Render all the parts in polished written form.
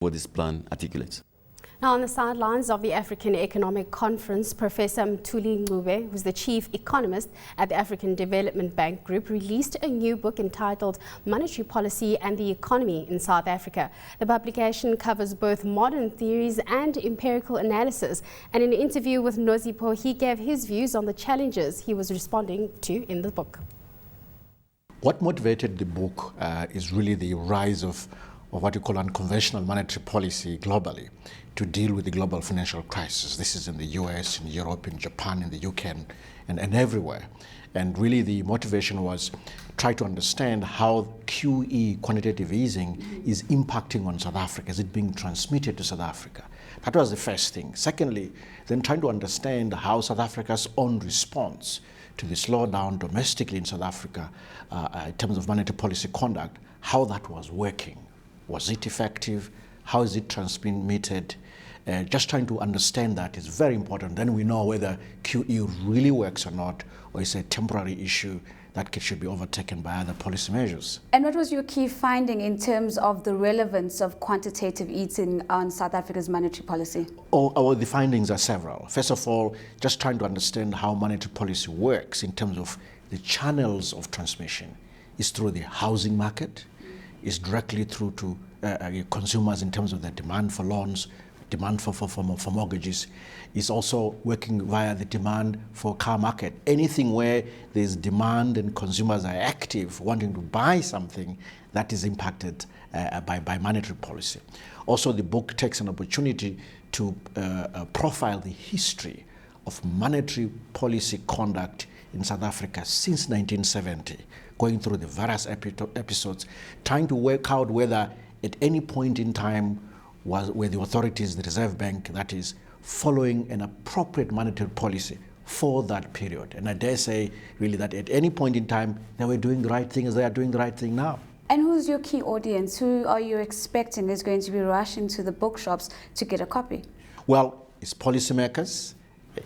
what this plan articulates. Now, on the sidelines of the African Economic Conference, Professor Mthuli Ncube, who's the chief economist at the African Development Bank Group, released a new book entitled Monetary Policy and the Economy in South Africa. The publication covers both modern theories and empirical analysis. And in an interview with Nozipho, he gave his views on the challenges he was responding to in the book. What motivated the book is really the rise of what you call unconventional monetary policy globally to deal with the global financial crisis. This is in the US, in Europe, in Japan, in the UK, and everywhere. And really the motivation was try to understand how QE, quantitative easing, is impacting on South Africa. Is it being transmitted to South Africa? That was the first thing. Secondly, then trying to understand how South Africa's own response to the slowdown domestically in South Africa in terms of monetary policy conduct, how that was working. Was it effective? How is it transmitted? Just trying to understand that is very important. Then we know whether QE really works or not, or it's a temporary issue that should be overtaken by other policy measures. And what was your key finding in terms of the relevance of quantitative easing on South Africa's monetary policy? The findings are several. First of all, just trying to understand how monetary policy works in terms of the channels of transmission. Is through the housing market, is directly through to consumers in terms of their demand for loans, demand for mortgages, is also working via the demand for car market. Anything where there's demand and consumers are active wanting to buy something, that is impacted by monetary policy. Also, the book takes an opportunity to profile the history of monetary policy conduct in South Africa since 1970, going through the various episodes, trying to work out whether at any point in time were the authorities, the Reserve Bank, that is, following an appropriate monetary policy for that period. And I dare say, really, that at any point in time, they were doing the right thing as they are doing the right thing now. And who's your key audience? Who are you expecting is going to be rushing to the bookshops to get a copy? Well, it's policymakers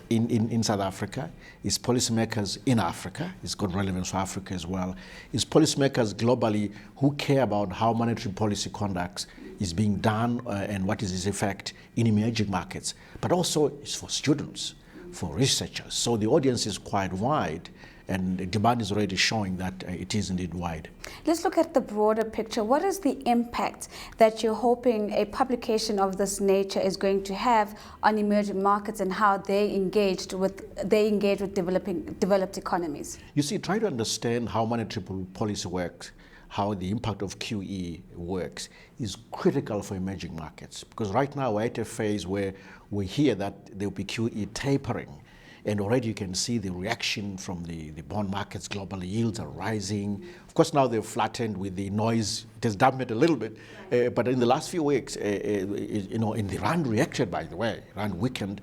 in South Africa, it's policymakers in Africa, it's got relevance for Africa as well, it's policymakers globally who care about how monetary policy conduct is being done and what is its effect in emerging markets, but also it's for students, for researchers. So the audience is quite wide, and the demand is already showing that it is indeed wide. Let's look at the broader picture. What is the impact that you're hoping a publication of this nature is going to have on emerging markets and how they engage with developed economies? You see, try to understand how monetary policy works, how the impact of QE works, is critical for emerging markets. Because right now we're at a phase where we hear that there will be QE tapering. And already you can see the reaction from the bond markets globally. Yields are rising. Of course, now they've flattened with the noise. It has dampened a little bit. But in the last few weeks, in the rand reacted, by the way. Rand weakened.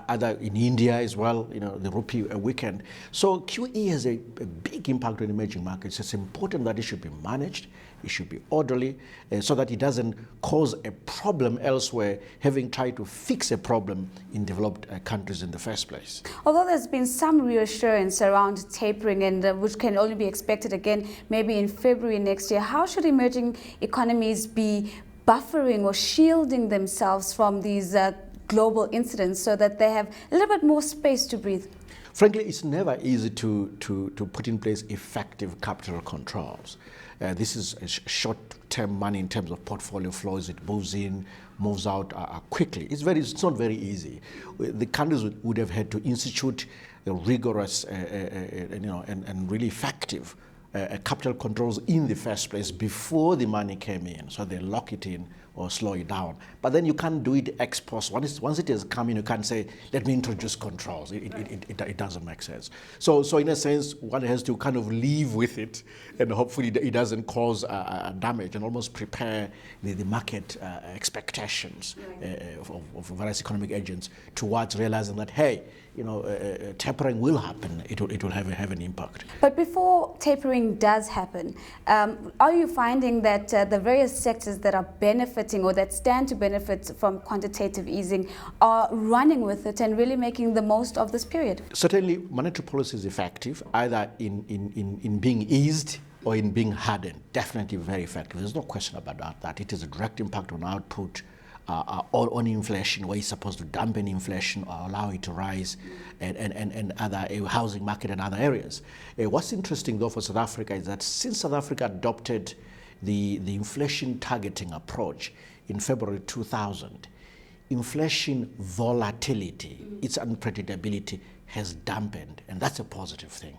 Other in India as well, the rupee weakened. So QE has a big impact on emerging markets. It's important that it should be managed, it should be orderly, so that it doesn't cause a problem elsewhere, having tried to fix a problem in developed countries in the first place. Although there's been some reassurance around tapering, and which can only be expected again maybe in February next year, how should emerging economies be buffering or shielding themselves from these global incidents so that they have a little bit more space to breathe? Frankly, it's never easy to put in place effective capital controls. This is a short-term money in terms of portfolio flows. It moves in, moves out quickly. It's not very easy. The countries would have had to institute a rigorous and really effective capital controls in the first place before the money came in, so they lock it in or slow it down. But then you can't do it ex post. Once it has come in, you can't say, let me introduce controls. It doesn't make sense. So in a sense, one has to kind of live with it, and hopefully it doesn't cause damage, and almost prepare the market expectations of various economic agents towards realizing that, hey, tapering will happen. It will have an impact. But before tapering does happen, are you finding that the various sectors that are benefiting or that stand to benefit from quantitative easing are running with it and really making the most of this period? Certainly, monetary policy is effective, either in being eased or in being hardened. Definitely very effective. There's no question about that. It has a direct impact on output, on inflation, where it's supposed to dampen inflation or allow it to rise, and other housing market and other areas. What's interesting though for South Africa is that since South Africa adopted the inflation targeting approach in February 2000, inflation volatility, its unpredictability has dampened, and that's a positive thing.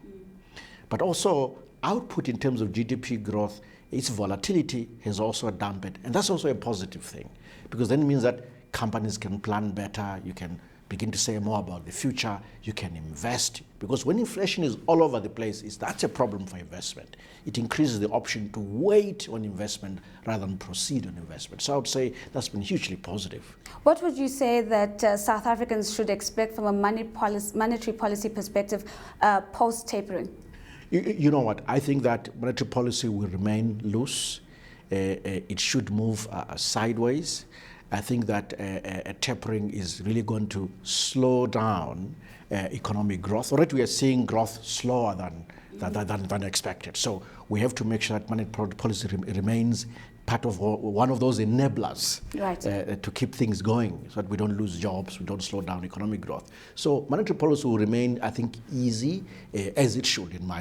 But also output in terms of GDP growth, its volatility has also dampened, and that's also a positive thing, because then it means that companies can plan better, you can begin to say more about the future, you can invest, because when inflation is all over the place, that's a problem for investment. It increases the option to wait on investment rather than proceed on investment. So I would say that's been hugely positive. What would you say that South Africans should expect from a monetary policy perspective post-tapering? You know what, I think that monetary policy will remain loose. It should move sideways. I think that tapering is really going to slow down economic growth. Already we are seeing growth slower than expected. So we have to make sure that monetary policy remains part of one of those enablers, right, to keep things going so that we don't lose jobs, we don't slow down economic growth. So monetary policy will remain, I think, easy, as it should in my